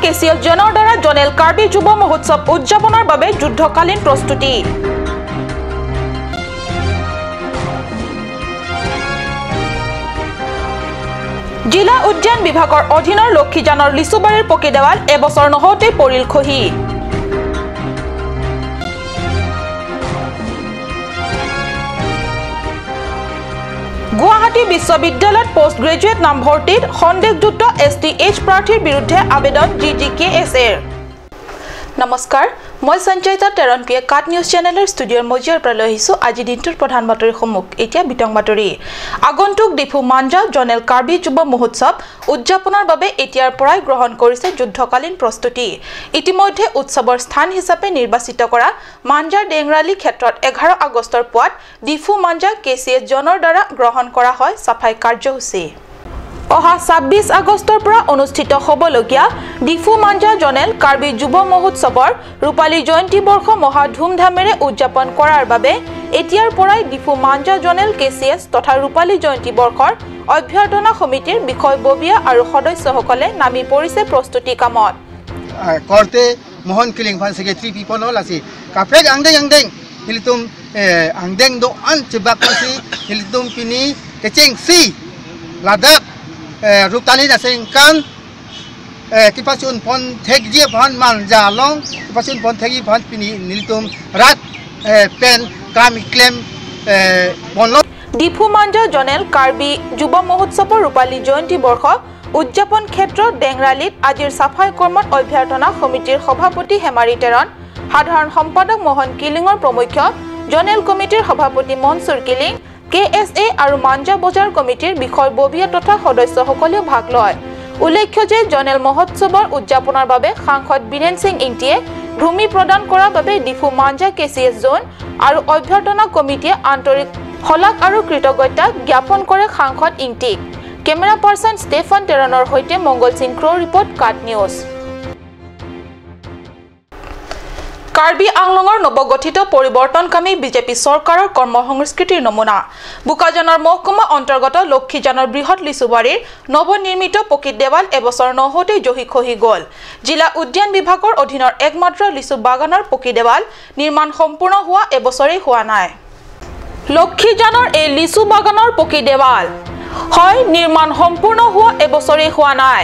কেচিএল জনৰ দ্বাৰা জনেল কাৰ্বি যুৱ মহোৎসৱ উদযাপনৰ বাবে যুদ্ধকালীন প্ৰস্তুতি জিলা উদ্যান বিভাগৰ অধীনৰ লক্ষীজানৰ লিচুবাৰীৰ পকি দেৱাল এবছৰ নহওঁতে পৰিল খহি গুৱাহাটী বিশ্ববিদ্যালয়ত পোষ্ট গ্ৰেজুৱেট নামভৰ্তিত সন্দেহযুক্ত STH প্ৰাৰ্থীৰ বিৰুদ্ধে আবেদন GGKSৰ নমস্কাৰ মই সঞ্জয়তা তেৰনপিয়ে কাট নিউজ চেনেলৰ ষ্টুডিঅ'ৰ মজিয়াৰ পৰা লৈ আহিছো আজি দিনটোৰ প্ৰধান বাতৰি সমুখ এতিয়া বিতং বাতৰি আগন্তুক ডিফু মাঞ্জা জনেল কাৰ্বি যুৱ মহোৎসৱ উদযাপনৰ বাবে এতিয়াৰ পৰাই গ্ৰহণ কৰিছে যুদ্ধকালীন প্ৰস্তুতি ইতিমধ্যে উৎসৱৰ স্থান হিচাপে নিৰ্বাচিত কৰা মাঞ্জাৰ ডেংৰালী ক্ষেত্ৰত 11 আগষ্টৰ পুৱাত ডিফু মাঞ্জা কেচিএছ জনৰ দ্বাৰা গ্ৰহণ কৰা হয় সাফাই কাৰ্যসূচী অহা 26 আগষ্টৰ পৰা অনুষ্ঠিত হ'বলগীয়া ডিফু মাঞ্জা জনেল কাৰ্বি যুৱ মহোৎসৱৰ ৰূপালী জয়ন্তী বৰ্ষ মহা ধুমধামেৰে উদযাপন কৰাৰ বাবে এতিয়াৰ পৰাই ডিফু মাঞ্জা জনেল কেচিএছ তথা ৰূপালী জয়ন্তী বৰ্ষৰ অভ্যৰ্থনা সমিতিৰ বিষয়ববীয়া আৰু সদস্যসকলে নামি পৰিছে প্ৰস্তুতি কামত কৰতে মোহন কিলিং ফান সেক্ৰেটাৰী পিপল আছে কাপ্ৰেক আংদেং হিলতুম আংদেং দো আন চিবাকসি হিলতুম পিনি কেচেং সি Ladakh Ruptani na sengkan kipasun pon thekji pon manja long kipasun pon thegi pon pini niltum rat pen kam claim bonlo Diphu Manja জনেল কাৰ্বি যুৱ মহোৎসৱৰ ৰূপালী জয়ন্তী বৰ্ষ উদযাপন ক্ষেত্ৰত ডেংৰালীত আজিৰ সাফাই কৰ্মত অভ্যৰ্থনা সমিতিৰ সভাপতি হেমাৰী তেৰণ সাধাৰণ সম্পাদক মোহন কিলিঙৰ প্ৰমুখ্য জনেল কমিটিৰ সভাপতি মনসুৰ কিলিং KSA আৰু মাঞ্জা বজাৰ কমিটিৰ বিষয়ববীয়া তথা সদস্যসকলেও ভাগ লয় উল্লেখ্য যে জনেল মহোৎসৱৰ উদযাপনৰ বাবে সাংসদ বীৰেন সিং ইংটিয়ে ভূমি প্ৰদান কৰাৰ বাবে ডিফু মাঞ্জা কেচিএছ জোন আৰু অভ্যৰ্থনা কমিটিয়ে আন্তৰিক হলাক আৰু কৃতজ্ঞতা জ্ঞাপন কৰে সাংসদ ইংটিক কেমেৰা পাৰ্চন ষ্টেফান তেৰণৰ হৈতে মংগল সিং ক্ৰ ৰিপৰ্ট কাট নিউজ কাৰ্বি আংলঙৰ নৱগঠিত পৰিৱৰ্তনকামী বিজেপি চৰকাৰৰ কৰ্মসংস্কৃতিৰ নমুনা বুকাজানৰ মহকুমা অন্তৰ্গত লক্ষীজানৰ বৃহৎ লিচুবাৰীৰ নৱনিৰ্মিত পকি দেৱাল এবছৰ নহওঁতে জহি খহি গ'ল জিলা উদ্যান বিভাগৰ অধীনৰ একমাত্ৰ লিচু বাগানৰ পকি দেৱাল নিৰ্মাণ সম্পূৰ্ণ হোৱা এবছৰেই হোৱা নাই লক্ষীজানৰ এই লিচু বাগানৰ পকি দেৱাল হয় নিৰ্মাণ সম্পূৰ্ণ হোৱা এবছৰেই হোৱা নাই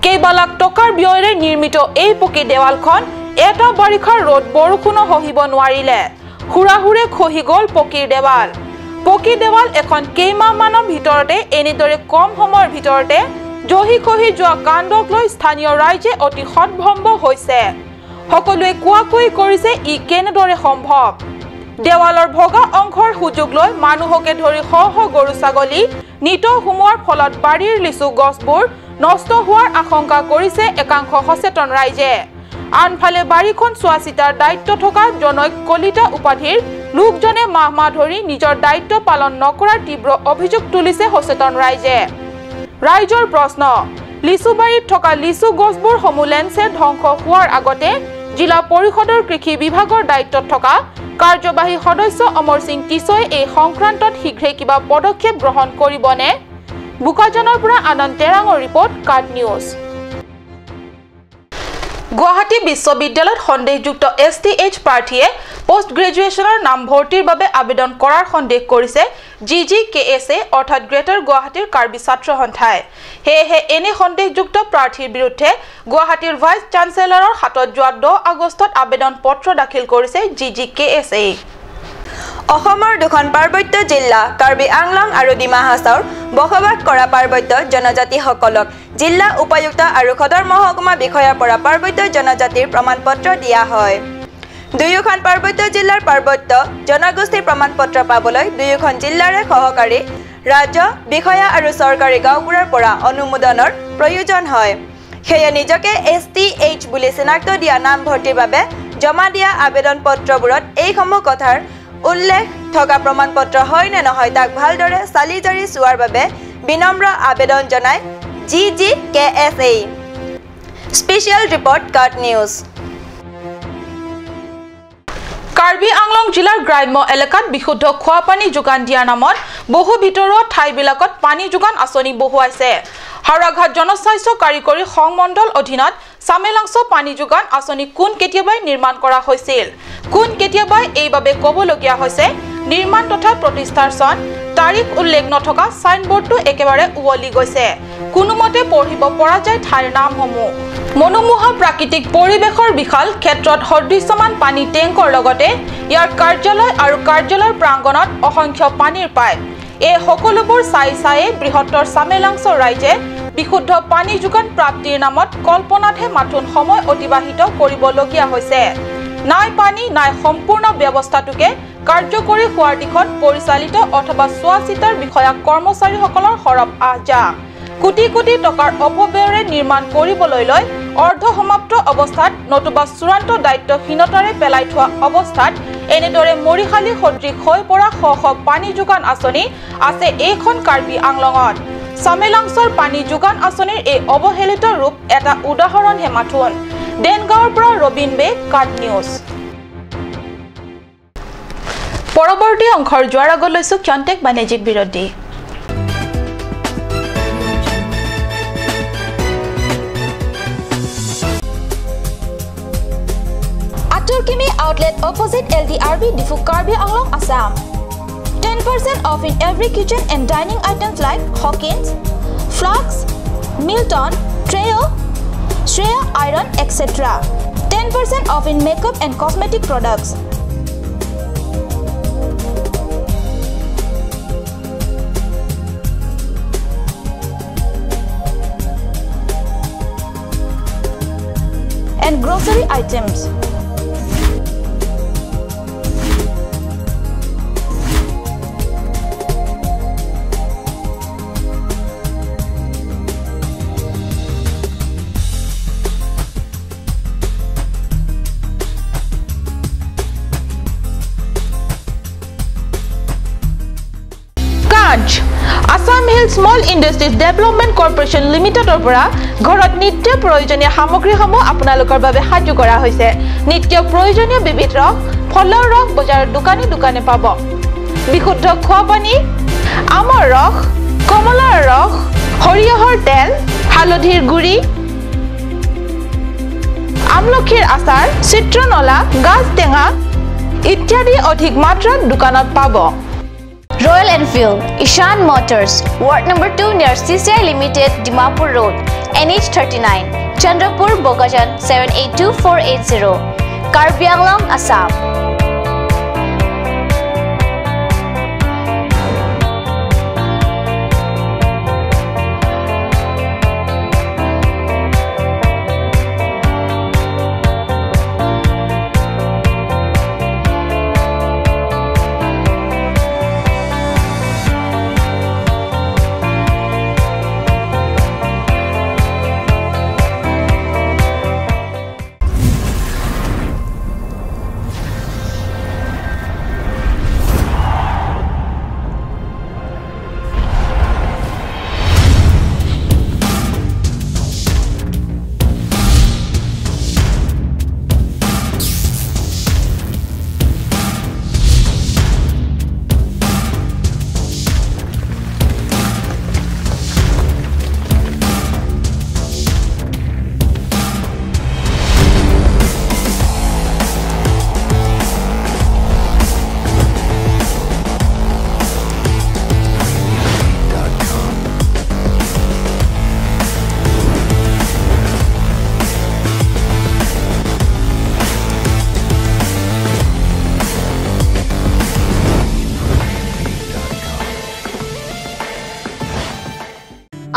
কেইবা লাখ টকাৰ ব্যয়েৰে নিৰ্মিত এই পকি দেৱালখন এটা বাৰিষাৰ ৰ'দ বৰষুণ সহিব নোৱাৰিলে হুৰাহুৰে খহি গ'ল পকিৰ দেৱাল এখন কেইমাহমানৰ ভিতৰতে এনেদৰে কম সময়ৰ ভিতৰতে জহি খহি যোৱা কাণ্ডক লৈ স্থানীয় ৰাইজে অতি হতভম্ব হৈছে সকলোৱে কোৱাকৈ কৰিছে ই কেনেদৰে সম্ভৱ দেৱালৰ ভগা অংশৰ সুযোগ লৈ মানুহকে ধৰি শ গৰু ছাগলী নিত হুমুৱাৰ ফলত বাৰীৰ লিচু গছবোৰ নষ্ট হোৱাৰ আশংকা কৰিছে একাংশ সচেতন ৰাইজে আনফালে বাৰীখন চোৱাচিতাৰ দায়িত্ব থকা জনৈক কলিতা উপাধিৰ লোকজনে মাহ ধৰি নিজৰ দায়িত্ব পালন নকৰাৰ তীব্ৰ অভিযোগ তুলিছে সচেতন ৰাইজে ৰাইজৰ প্ৰশ্ন লিচুবাৰীত থকা লিচু গছবোৰ সমূলেঞ্চে ধ্বংস হোৱাৰ আগতে জিলা পৰিষদৰ কৃষি বিভাগৰ দায়িত্বত থকা কাৰ্যবাহী সদস্য অমৰ সিং টিছই এই সংক্ৰান্তত শীঘ্ৰে কিবা পদক্ষেপ গ্ৰহণ কৰিবনে বুকাজানৰ পৰা আনন্দ তেৰাঙৰ ৰিপৰ্ট কাট নিউজ গুৱাহাটী বিশ্ববিদ্যালয়ত সন্দেহযুক্ত STH প্ৰাৰ্থীয়ে পোষ্ট গ্ৰেজুৱেশ্যনৰ নামভৰ্তিৰ বাবে আবেদন কৰাৰ সন্দেহ কৰিছে GGKSA অৰ্থাৎ গ্ৰেটাৰ গুৱাহাটীৰ কাৰ্বি ছাত্ৰ সন্থাই হেহে এনে সন্দেহযুক্ত প্ৰাৰ্থীৰ বিৰুদ্ধে গুৱাহাটীৰ ভাইচ চান্সেলৰৰ হাতত যোৱা 10 আগষ্টত আবেদন পত্ৰ দাখিল কৰিছে GGKSA অসমৰ দুখন পাৰ্বত্য জিলা কাৰ্বি আংলং আৰু ডিমা হাছাওৰ বসবাস কৰা পাৰ্বত্য জনজাতিসকলক জিলা উপায়ুক্ত আৰু সদৰ মহকুমা বিষয়াৰ পৰা পাৰ্বত্য জনজাতিৰ প্ৰমাণপত্ৰ দিয়া হয় দুয়োখন পাৰ্বত্য জিলাৰ পাৰ্বত্য জনগোষ্ঠীৰ প্ৰমাণপত্ৰ পাবলৈ দুয়োখন জিলাৰে সহকাৰী ৰাজ্য বিষয়া আৰু চৰকাৰী গাঁওবুঢ়াৰ পৰা অনুমোদনৰ প্ৰয়োজন হয় সেয়ে নিজকে STH বুলি চিনাক্ত দিয়া নামভৰ্তিৰ বাবে জমা দিয়া আবেদন পত্ৰবোৰত এইসমূহ কথাৰ উল্লেখ থকা প্ৰমাণপত্ৰ হয় নে নহয় তাক ভালদৰে চালি জাৰি চোৱাৰ বাবে বিনম্ৰ আবেদন জনায় GGKSA স্পেচিয়েল ৰিপৰ্ট কাট নিউজ কাৰ্বি আংলং জিলাৰ গ্ৰাম্য এলেকাত বিশুদ্ধ খোৱা পানী যোগান দিয়াৰ নামত বহু ভিতৰুৱা ঠাইবিলাকত পানী যোগান আঁচনি বহুৱাইছে হাওড়াঘাট জনস্বাস্থ্য কাৰিকৰী সংমণ্ডল অধীনত সামেলাংশ পানী যোগান আঁচনি কোন কেতিয়াবাই নিৰ্মাণ কৰা হৈছিল কোন কেতিয়াবাই এইভাবে ক'বলগীয়া হৈছে নিৰ্মাণ তথা প্ৰতিষ্ঠাৰ চন তাৰিখ উল্লেখ নথকা সাইনবোৰ্ডটো একেবাৰে উৱলি গৈছে কোনোমতে পঢ়িব পৰা যায় ঠাইৰ নামসমূহ মনোমোহা প্ৰাকৃতিক পৰিৱেশৰ বিশাল ক্ষেত্ৰত সদৃশ্যমান পানী টেংকৰ লগতে ইয়াৰ কাৰ্যালয় আৰু কাৰ্যালয়ৰ প্ৰাংগণত অসংখ্য পানীৰ পাইপ এই সকলোবোৰ চাই বৃহত্তৰ সামেলাংশ ৰাইজে বিশুদ্ধ পানী যোগান প্ৰাপ্তিৰ নামত কল্পনাতহে মাথোন সময় অতিবাহিত কৰিবলগীয়া হৈছে নাই পানী নাই সম্পূৰ্ণ ব্যৱস্থাটোকে কাৰ্যকৰী হোৱাৰ দিশত পৰিচালিত অথবা চোৱাচিতাৰ বিষয়া কৰ্মচাৰীসকলৰ সৰব আহযা কোটি কোটি টকাৰ অপব্যয়েৰে নিৰ্মাণ কৰিবলৈ লৈ অৰ্ধ সমাপ্ত অৱস্থাত নতুবা চূড়ান্ত দায়িত্বহীনতাৰে পেলাই থোৱা অৱস্থাত এনেদৰে মৰিশালী সদৃশ হৈ পৰা শ পানী যোগান আঁচনি আছে এইখন কাৰ্বি আংলঙত সামেলাংশৰ পানী যোগান আঁচনিৰ এই অৱহেলিত ৰূপ এটা উদাহৰণ হেমাথুন দেনগাঁৱৰ পৰা ৰবিন বে কাট নিউজ পৰৱৰ্তী অংশৰ যোৱাৰ আগত লৈছো ক্ষন্তেক বাণিজ্যিক বিৰতি Aturkimi outlet opposite LDRB Difu Karbi Anglong Assam 10% off in every kitchen and dining items like Hawkins, Flax, Milton, Treo, Shreya Iron, etc. 10% off in makeup and cosmetic products. And grocery items. Assamese Small Industries Development Corporation Limited পৰা ঘৰত নিত্য প্ৰয়োজনীয় সামগ্ৰীসমূহ আপোনালোকৰ বাবে সাজু কৰা হৈছে নিত্য প্ৰয়োজনীয় বিবিধ ৰস ফলৰ ৰস বজাৰৰ দোকানে পাব বিশুদ্ধ খোৱা পানী আমৰ ৰস কমলাৰ ৰস সৰিয়হৰ তেল হালধিৰ গুড়ি আমলখিৰ আচাৰ চিত্ৰনলা গাজ টেঙা ইত্যাদি অধিক মাত্ৰাত দোকানত পাব Royal Enfield, Ishan Motors, Ward number 2 near CCI Limited, Dimapur Road, NH39, Chandrapur, Bogajan 782480, Karbi Anglong, Assam.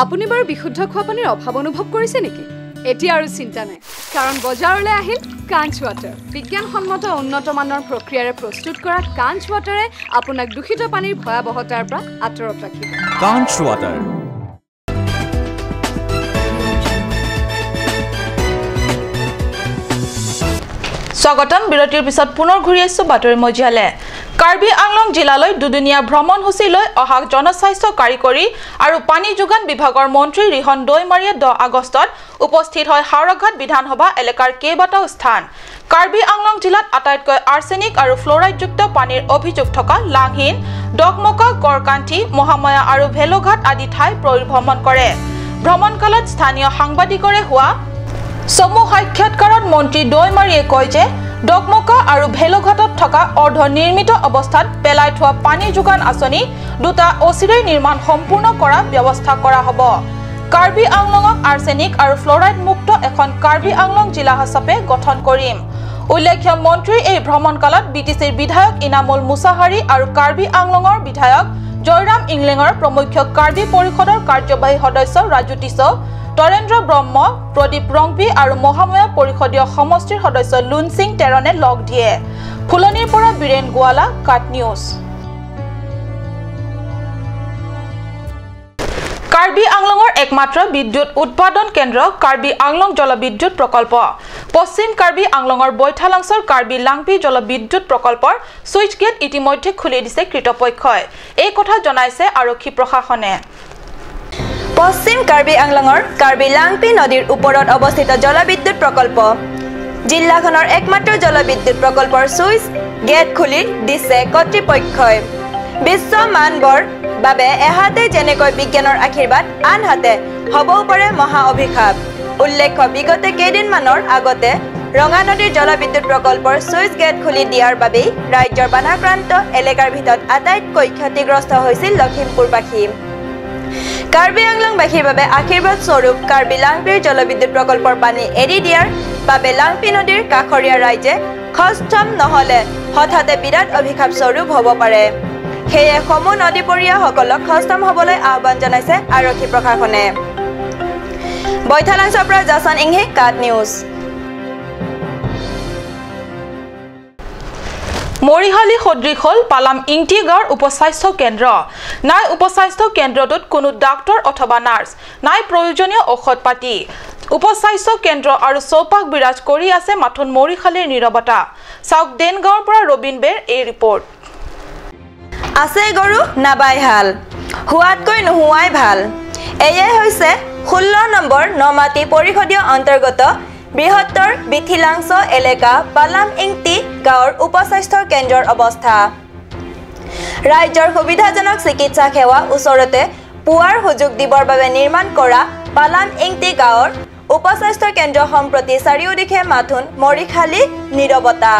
আপুনি বাৰু বিশুদ্ধ খোৱা পানীৰ অভাৱ অনুভৱ কৰিছে নেকি এতিয়া আৰু চিন্তা নাই কাৰণ বজাৰলৈ আহিল কাঞ্চ ৱাটাৰ বিজ্ঞানসন্মত উন্নত মানৰ প্ৰক্ৰিয়াৰে প্ৰস্তুত কৰা কাঞ্চ ৱাটাৰে আপোনাক দূষিত পানীৰ ভয়াৱহতাৰ পৰা আঁতৰত ৰাখিব কাঞ্চ ৱাটাৰ স্বাগতম বিৰতিৰ পিছত পুনৰ ঘূৰি আহিছো বাতৰি মজিয়ালে কাৰ্বি আংলং জিলালৈ দুদিনীয়া ভ্ৰমণসূচী লৈ অহা জনস্বাস্থ্য কাৰিকৰী আৰু পানী যোগান বিভাগৰ মন্ত্ৰী ৰিহন দৈমাৰীয়ে 10 আগষ্টত উপস্থিত হয় হাওড়াঘাট বিধানসভা এলেকাৰ কেইবাটাও স্থান কাৰ্বি আংলং জিলাত আটাইতকৈ আৰ্ছেনিক আৰু ফ্লোৰাইডযুক্ত পানীৰ অভিযোগ থকা লাংহিন ডকমকা কৰকান্থি মহাময়া আৰু ভেলোঘাট আদি ঠাই পৰিভ্ৰমণ কৰে ভ্ৰমণকালত স্থানীয় সাংবাদিকৰে হোৱা চমু সাক্ষাৎকাৰত মন্ত্ৰী দৈমাৰীয়ে কয় যে ডকমকা আৰু ভেলোঘাটত থকা অৰ্ধ নিৰ্মিত অৱস্থাত পেলাই থোৱা পানী যোগান আঁচনি দুটা অচিৰেই নিৰ্মাণ সম্পূৰ্ণ কৰা ব্যৱস্থা কৰা হ'ব। কাৰ্বি আংলঙক আৰ্ছেনিক আৰু ফ্লৰাইড মুক্ত এখন কাৰ্বি আংলং জিলা হিচাপে গঠন কৰিম। উল্লেখ্য মন্ত্ৰীৰ এই ভ্ৰমণকালত বিটিচিৰ বিধায়ক ইনামুল মুছাহাৰী আৰু কাৰ্বি আংলঙৰ বিধায়ক জয়ৰাম ইংলেঙৰ প্ৰমুখ কাৰ্বি পৰিষদৰ কাৰ্যবাহী সদস্য ৰাজু টিছ, তৰেন্দ্ৰ ব্ৰহ্ম, প্ৰদীপ ৰংভি আৰু মহাময়া পৰিষদীয় সমষ্টিৰ সদস্য লুন সিং তেৰণে লগ দিয়ে। ফুলনিৰ পৰা বীৰেন গোৱালা, কাট নিউজ। কাৰ্বি আংলঙৰ একমাত্ৰ বিদ্যুৎ উৎপাদন কেন্দ্ৰ কাৰ্বি আংলং জলবিদ্যুৎ প্ৰকল্প। পশ্চিম কাৰ্বি আংলঙৰ বৈঠালাংছৰ কাৰ্বি লাংপি জলবিদ্যুৎ প্ৰকল্পৰ সুইচ গেট ইতিমধ্যে খুলি দিছে কৃতপক্ষই। এই কথা জনাইছে আৰক্ষী প্ৰশাসনে। পশ্চিম কাৰ্বি আংলঙৰ কাৰ্বি লাংপি নদীৰ ওপৰত অৱস্থিত জলবিদ্যুৎ প্ৰকল্প জিলাখনৰ একমাত্ৰ জলবিদ্যুৎ প্ৰকল্পৰ সুইচ গেট খুলি দিছে কৰ্তৃপক্ষই। বিশ্ব মানৱৰ বাবে এহাতে যেনেকৈ বিজ্ঞানৰ আশীৰ্বাদ, আনহাতে হ'বও পাৰে মহা অভিশাপ। উল্লেখ্য বিগত কেইদিনমানৰ আগতে ৰঙা নদীৰ জলবিদ্যুৎ প্ৰকল্পৰ সুইচ গেট খুলি দিয়াৰ বাবেই ৰাজ্যৰ বানাক্ৰান্ত এলেকাৰ ভিতৰত আটাইতকৈ ক্ষতিগ্ৰস্ত হৈছিল লখিমপুৰবাসী। কাৰ্বি আংলংবাসীৰ বাবে আশীৰ্বাদ স্বৰূপ কাৰ্বি লাংপিৰ জলবিদ্যুৎ প্ৰকল্পৰ পানী এৰি দিয়াৰ বাবে লাংপি নদীৰ কাষৰীয়া ৰাইজে সষ্টম নহ'লে হঠাতে বিৰাট অভিশাপ স্বৰূপ হ'ব পাৰে। সেয়ে সমূহ নদীপৰীয়াসকলক সষ্টম হ'বলৈ আহ্বান জনাইছে আৰক্ষী প্ৰশাসনে। বৈঠালাংছৰ পৰা জাছন ইংহে, কাট নিউজ। মৰিহালি সদৃশ হ'ল পালাম ইংটি গাঁৱৰ উপস্বাস্থ্য কেন্দ্ৰ। নাই উপস্বাস্থ্য কেন্দ্ৰটোত কোনো ডাক্তৰ অথবা নাৰ্ছ, নাই প্ৰয়োজনীয় ঔষধ পাতি। উপস্বাস্থ্য কেন্দ্ৰ আৰু চৌপাশ বিৰাজ কৰি আছে মাথোন মৰিশালিৰ নীৰৱতা। চাওক দেনগাঁৱৰ পৰা ৰবীন বেৰ এই ৰিপৰ্ট। আছে গৰু নাবাই হাল, হোৱাতকৈ নোহোৱাই ভাল। এয়াই হৈছে 16 নম্বৰ নমাটি পৰিষদীয় অন্তৰ্গত বৃহত্তৰ বিথিলাংছ এলেকা পালাম ইংটি গাঁৱৰ উপস্বাস্থ্য কেন্দ্ৰৰ অৱস্থা। ৰাজ্যৰ সুবিধাজনক চিকিৎসা সেৱা ওচৰতে পোৱাৰ সুযোগ দিবৰ বাবে নিৰ্মাণ কৰা পালাম ইংটি গাঁৱৰ উপস্বাস্থ্য কেন্দ্ৰ সম্প্ৰতি চাৰিওদিশে মাথোন মৰিশালি নীৰৱতা।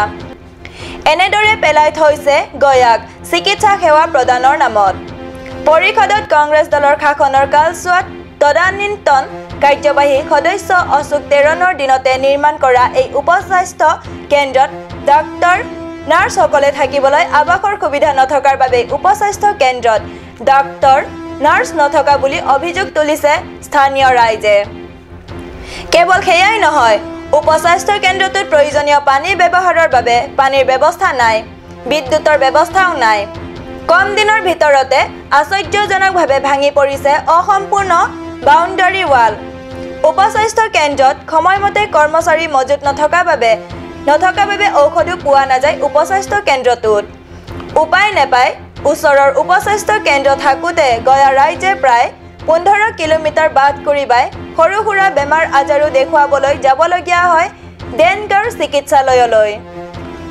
এনেদৰে পেলাই থৈছে গয়াক চিকিৎসা সেৱা প্ৰদানৰ নামত। পৰিষদত কংগ্ৰেছ দলৰ শাসনৰ কালছোৱাত তদানীন্তন কাৰ্যবাহী সদস্য অশোক তেৰণৰ দিনতে নিৰ্মাণ কৰা এই উপস্বাস্থ্য কেন্দ্ৰত ডাক্তৰ নাৰ্ছসকলে থাকিবলৈ আৱাসৰ সুবিধা নথকাৰ বাবে উপস্বাস্থ্য কেন্দ্ৰত ডাক্তৰ নাৰ্ছ নথকা বুলি অভিযোগ তুলিছে স্থানীয় ৰাইজে। কেৱল সেয়াই নহয়, উপস্বাস্থ্য কেন্দ্ৰটোত প্ৰয়োজনীয় পানী ব্যৱহাৰৰ বাবে পানীৰ ব্যৱস্থা নাই, বিদ্যুতৰ ব্যৱস্থাও নাই। কম দিনৰ ভিতৰতে আশ্চৰ্যজনকভাৱে ভাঙি পৰিছে অসম্পূৰ্ণ বাউণ্ডাৰী ৱাল। উপস্বাস্থ্য কেন্দ্ৰত সময়মতে কৰ্মচাৰী মজুত নথকা বাবে ঔষধো পোৱা নাযায় উপস্বাস্থ্য কেন্দ্ৰটোত। উপায় নেপায় ওচৰৰ উপস্বাস্থ্য কেন্দ্ৰ থাকোঁতে গয়া ৰাইজে প্ৰায় 15 কিলোমিটাৰ বাট কৰিবাই সৰু সুৰা বেমাৰ আজাৰো দেখুৱাবলৈ যাবলগীয়া হয় দেনগাঁৱৰ চিকিৎসালয়লৈ।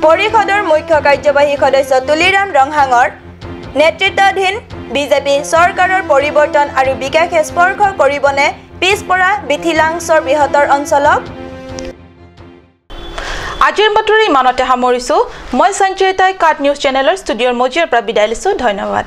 পৰিষদৰ মুখ্য কাৰ্যবাহী সদস্য তুলিৰাম ৰংহাঙৰ নেতৃত্বাধীন বিজেপি চৰকাৰৰ পৰিৱৰ্তন আৰু বিকাশে স্পৰ্শ কৰিবনে পিছপৰা বিথিলাংছৰ বৃহত্তৰ অঞ্চলক? আজিৰ বাতৰি ইমানতে সামৰিছোঁ। মই সঞ্চয়িতাই কাট নিউজ চেনেলৰ ষ্টুডিঅ'ৰ মজিয়াৰ পৰা বিদায় লৈছোঁ। ধন্যবাদ।